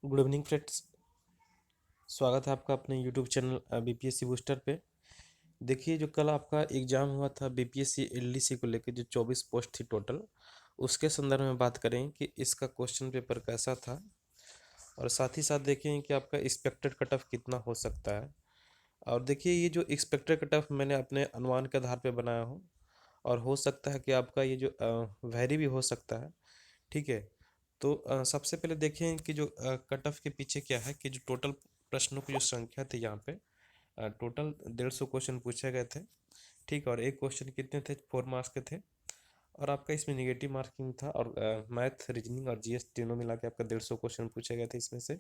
Good evening friends. स्वागत है आपका अपने यूट्यूब चैनल बीपीएससी बूस्टर पे। देखिए, जो कल आपका एग्जाम हुआ था बीपीएससी एलडीसी को लेकर, जो 24 पोस्ट थी टोटल, उसके संदर्भ में बात करें कि इसका क्वेश्चन पेपर कैसा था, और साथ ही साथ देखें कि आपका एक्सपेक्टेड कट ऑफ कितना हो सकता है। और देखिए, ये जो एक्सपेक्टेड कट ऑफ मैंने अपने अनुमान के आधार पर बनाया हूँ, और हो सकता है कि आपका ये जो वैरी भी हो सकता है। ठीक है। तो सबसे पहले देखें कि जो कट ऑफ के पीछे क्या है, कि जो टोटल प्रश्नों की जो संख्या थी यहाँ पे, टोटल 150 क्वेश्चन पूछे गए थे। ठीक है। और एक क्वेश्चन कितने थे? 4 मार्क्स के थे। और आपका इसमें निगेटिव मार्किंग था, और मैथ, रीजनिंग और जीएस तीनों मिला के आपका 150 क्वेश्चन पूछे गए थे इसमें से।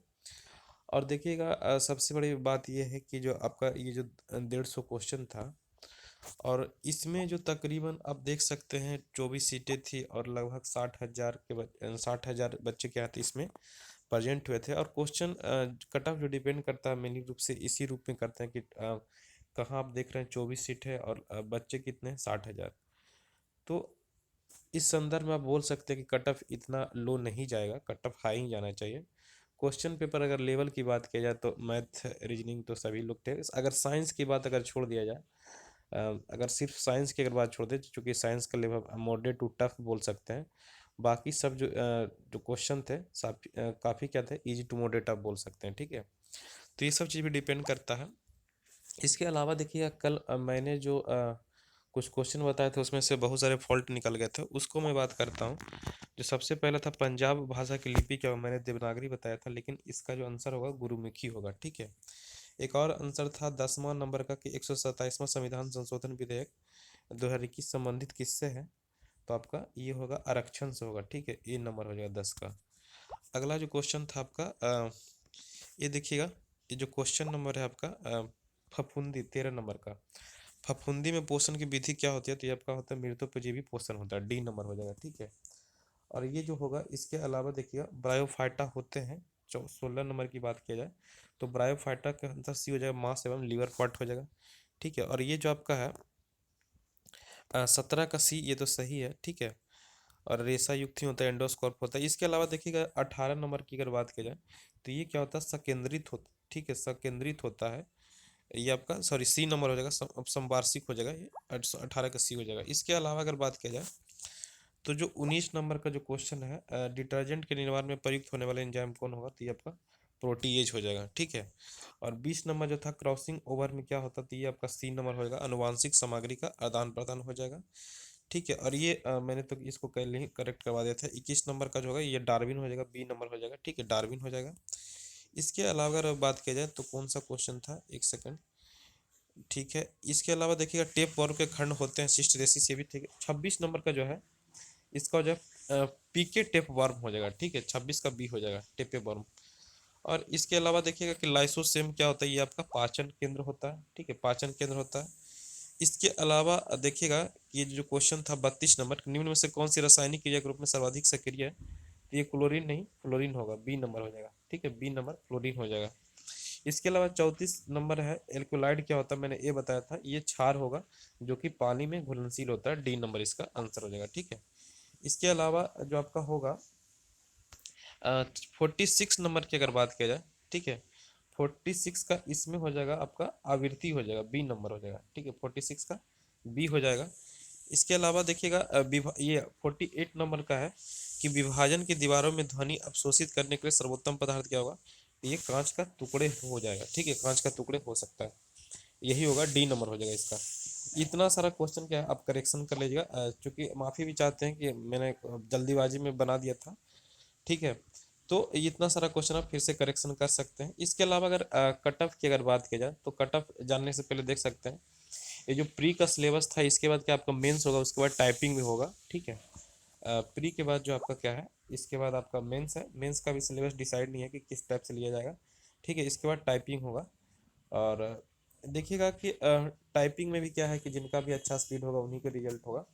और देखिएगा, सबसे बड़ी बात यह है कि जो आपका ये जो 150 क्वेश्चन था, और इसमें जो तकरीबन आप देख सकते हैं 24 सीटें थी, और लगभग 60,000 बच्चे क्या थे इसमें प्रेजेंट हुए थे। और क्वेश्चन कट ऑफ जो डिपेंड करता है मेनली रूप से इसी रूप में करते हैं कि कहाँ आप देख रहे हैं 24 सीट है, और बच्चे कितने हैं? 60,000। तो इस संदर्भ में आप बोल सकते हैं कि कट ऑफ इतना लो नहीं जाएगा, कट ऑफ हाई ही जाना चाहिए। क्वेश्चन पेपर अगर लेवल की बात किया जाए तो मैथ, रीजनिंग तो सभी लोग थे। अगर साइंस की बात अगर छोड़ दिया जाए, अगर सिर्फ साइंस की अगर बात छोड़ दें, चूँकि साइंस का लेवल मॉडरेट टू टफ बोल सकते हैं, बाकी सब जो क्वेश्चन थे काफ़ी क्या थे, इजी टू मॉडरेट आप बोल सकते हैं। ठीक है। तो ये सब चीज़ भी डिपेंड करता है। इसके अलावा देखिए, कल मैंने जो कुछ क्वेश्चन बताए थे उसमें से बहुत सारे फॉल्ट निकल गए थे, उसको मैं बात करता हूँ। जो सबसे पहला था पंजाब भाषा की लिपि क्या, मैंने देवनागरी बताया था, लेकिन इसका जो आंसर होगा गुरुमुखी होगा। ठीक है। एक और आंसर था 10वां नंबर का कि 127वां संविधान संशोधन विधेयक 2021 संबंधित किससे है, तो आपका ये होगा आरक्षण से होगा। ठीक है। ये नंबर हो जाएगा 10 का। अगला जो क्वेश्चन था आपका, ये देखिएगा, ये जो क्वेश्चन नंबर है आपका फफूंदी 13 नंबर का, फफूंदी में पोषण की विधि क्या होती है, तो ये आपका होता है मृतोपजीवी पोषण होता है, डी नंबर हो जाएगा। ठीक है। और ये जो होगा, इसके अलावा देखिएगा ब्रायोफाइटा होते हैं। 16 नंबर की बात किया जाए तो ब्रायोफाइटा का आंसर सी हो जाएगा, मांस एवं लीवर पार्ट हो जाएगा। ठीक है। और ये जो आपका है 17 का सी, ये तो सही है। ठीक है। और रेशा युक्त ही होता है, एंडोस्कॉर्प होता है। इसके अलावा देखिएगा 18 नंबर की अगर बात की जाए तो ये क्या होता है, सकेंद्रित होता। ठीक है, सकेंद्रित होता है। ये आपका सॉरी सी नंबर हो जाएगा, अब संवार्षिक हो जाएगा, ये 18 का सी हो जाएगा। इसके अलावा अगर बात किया जाए तो जो 19 नंबर का जो क्वेश्चन है, डिटर्जेंट के निर्माण में प्रयुक्त होने वाला एंजाइम कौन होगा, तो ये आपका प्रोटीएज हो जाएगा। ठीक है। और 20 नंबर जो था क्रॉसिंग ओवर में क्या होता, तो ये आपका सी नंबर हो जाएगा, अनुवांशिक सामग्री का आदान प्रदान हो जाएगा। ठीक है। और ये मैंने तो इसको पहले ही करेक्ट करवा दिया था। 21 नंबर का जो होगा ये डार्विन हो जाएगा, बी नंबर हो जाएगा। ठीक है, डार्विन हो जाएगा। इसके अलावा अगर बात किया जाए तो कौन सा क्वेश्चन था, एक सेकंड। ठीक है। इसके अलावा देखिएगा टेप वर्म के खंड होते हैं शिष्ट रेसी से भी। ठीक है। 26 नंबर का जो है, इसका जो है पीके टेप वर्म हो जाएगा। ठीक है, 26 का बी हो जाएगा, टेपे वर्म। और इसके अलावा देखिएगा कि लाइसोसेम क्या होता है, ये आपका पाचन केंद्र होता है। ठीक है, पाचन केंद्र होता है। इसके अलावा देखिएगा, ये जो क्वेश्चन था 32 नंबर, निम्न में से कौन सी रासायनिक क्रिया के रूप में सर्वाधिक सक्रिय है, तो ये क्लोरीन नहीं, फ्लोरीन होगा, बी नंबर हो जाएगा। ठीक है, बी नंबर फ्लोरीन हो जाएगा। इसके अलावा 34 नंबर है, एल्कोलाइड क्या होता है, मैंने ये बताया था, ये क्षार होगा जो कि पानी में घुलनशील होता है, डी नंबर इसका आंसर हो जाएगा। ठीक है। इसके अलावा जो आपका होगा 46 नंबर की अगर बात किया जाए, ठीक है, 46 का इसमें हो जाएगा आपका आवृत्ति हो जाएगा, बी नंबर हो जाएगा। ठीक है, 46 का बी हो जाएगा। इसके अलावा देखिएगा ये 48 नंबर का है कि विभाजन की दीवारों में ध्वनि अवशोषित करने के लिए सर्वोत्तम पदार्थ क्या होगा, तो ये कांच का टुकड़े हो जाएगा। ठीक है, कांच का टुकड़े हो सकता है, यही होगा, डी नंबर हो जाएगा इसका। इतना सारा क्वेश्चन क्या है, आप करेक्शन कर लीजिएगा, चूंकि माफ़ी भी चाहते हैं कि मैंने जल्दीबाजी में बना दिया था। ठीक है। तो इतना सारा क्वेश्चन आप फिर से करेक्शन कर सकते हैं। इसके अलावा अगर कट ऑफ की अगर बात की जाए तो कट ऑफ जानने से पहले देख सकते हैं, ये जो प्री का सिलेबस था, इसके बाद क्या आपका मेंस होगा, उसके बाद टाइपिंग भी होगा। ठीक है। प्री के बाद जो आपका क्या है, इसके बाद आपका मेंस है। मेंस का भी सिलेबस डिसाइड नहीं है कि किस टाइप से लिया जाएगा। ठीक है। इसके बाद टाइपिंग होगा। और देखिएगा कि टाइपिंग में भी क्या है कि जिनका भी अच्छा स्पीड होगा उन्हीं का रिजल्ट होगा।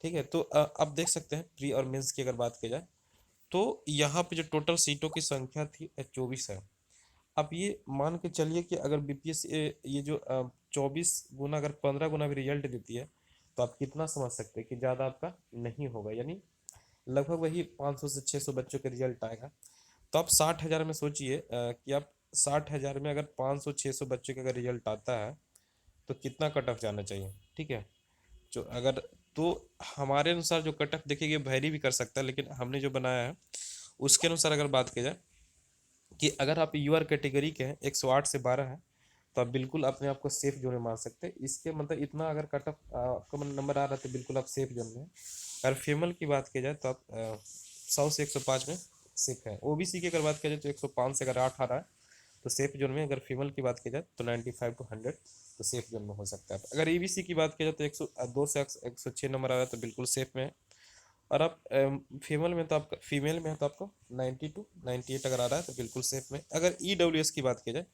ठीक है। तो आप देख सकते हैं प्री और मेंस की अगर बात की जाए तो यहाँ पे जो टोटल सीटों की संख्या थी 24 है। अब ये मान के चलिए कि अगर बीपीएस ये जो 24 गुना अगर 15 गुना भी रिजल्ट देती है, तो आप कितना समझ सकते हैं कि ज़्यादा आपका नहीं होगा, यानी लगभग वही 500 से 600 बच्चों का रिजल्ट आएगा। तो आप 60,000 में सोचिए कि आप 60,000 में अगर 500-600 बच्चे का अगर रिजल्ट आता है तो कितना कट ऑफ जाना चाहिए, ठीक है। जो अगर तो हमारे अनुसार जो कट ऑफ देखिए वैरी भी कर सकता है, लेकिन हमने जो बनाया है उसके अनुसार अगर बात की जाए कि अगर आप यूआर कैटेगरी के हैं, 108 से 12 है, तो आप बिल्कुल अपने आप को सेफ जोन में मान सकते हैं। इसके मतलब इतना अगर कट ऑफ आपका नंबर आ रहा है तो बिल्कुल आप सेफ जोन में हैं। अगर फीमेल की बात की जाए तो आप 100 से 105 में सेफ है। ओबीसी की अगर बात की जाए तो 105 से अगर 8 आ रहा है तो सेफ जोन में। अगर फीमेल की बात की जाए तो 95 to 100 तो सेफ जोन में हो सकता है। अगर एबीसी की बात की जाए तो 102 से 106 नंबर आ रहा है तो बिल्कुल सेफ में है। और आप फीमेल में है तो आपको 90 to 98 अगर आ रहा है तो बिल्कुल सेफ में। अगर ईडब्ल्यूएस की बात की जाए,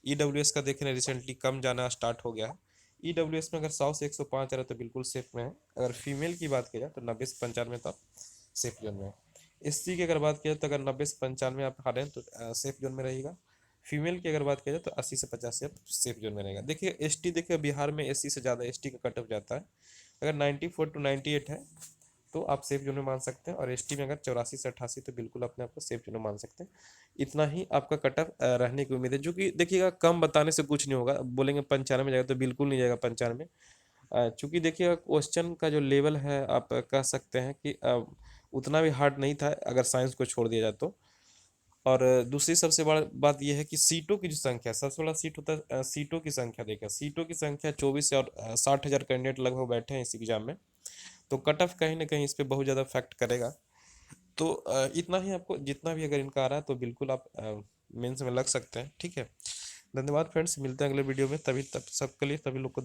ईडब्ल्यूएस का देख रहे हैं रिसेंटली कम जाना स्टार्ट हो गया है। ईडब्ल्यूएस में अगर 100 से 105 आ रहा है तो बिल्कुल सेफ में है। अगर फीमेल की बात की जाए तो 90 से 95 तो आप सेफ जोन में है। एससी की अगर बात की जाए तो अगर 90 से 95 आप आ रहे हैं तो सेफ जोन में रहेगा। फीमेल की अगर बात की जाए तो 80 से 85 आप सेफ जोन में रहेगा। देखिए एसटी, देखिए बिहार में एससी से ज़्यादा एसटी का कट ऑफ जाता है। अगर 94 to 98 है तो आप सेफ जोन में मान सकते हैं। और एसटी में अगर 84 से 88 तो बिल्कुल अपने आप को सेफ जोन में मान सकते हैं। इतना ही आपका कट ऑफ रहने की उम्मीद है, जो कि देखिएगा कम बताने से कुछ नहीं होगा। बोलेंगे 95 जाएगा तो बिल्कुल नहीं जाएगा 95। चूंकि देखिएगा क्वेश्चन का जो लेवल है आप कह सकते हैं कि उतना भी हार्ड नहीं था अगर साइंस को छोड़ दिया जाए तो। और दूसरी सबसे बड़ा बात यह है कि सीटों की जो संख्या, सबसे बड़ा सीट होता है सीटों की संख्या। देखिए सीटों की संख्या 24 है और 60,000 कैंडिडेट लगभग बैठे हैं इस एग्जाम में, तो कट ऑफ कहीं ना कहीं इस पर बहुत ज़्यादा इफेक्ट करेगा। तो इतना ही आपको जितना भी अगर इनका आ रहा है तो बिल्कुल आप मेंस में लग सकते हैं, ठीक है। धन्यवाद फ्रेंड्स, मिलते हैं अगले वीडियो में। तभी तब सबके लिए सभी लोग को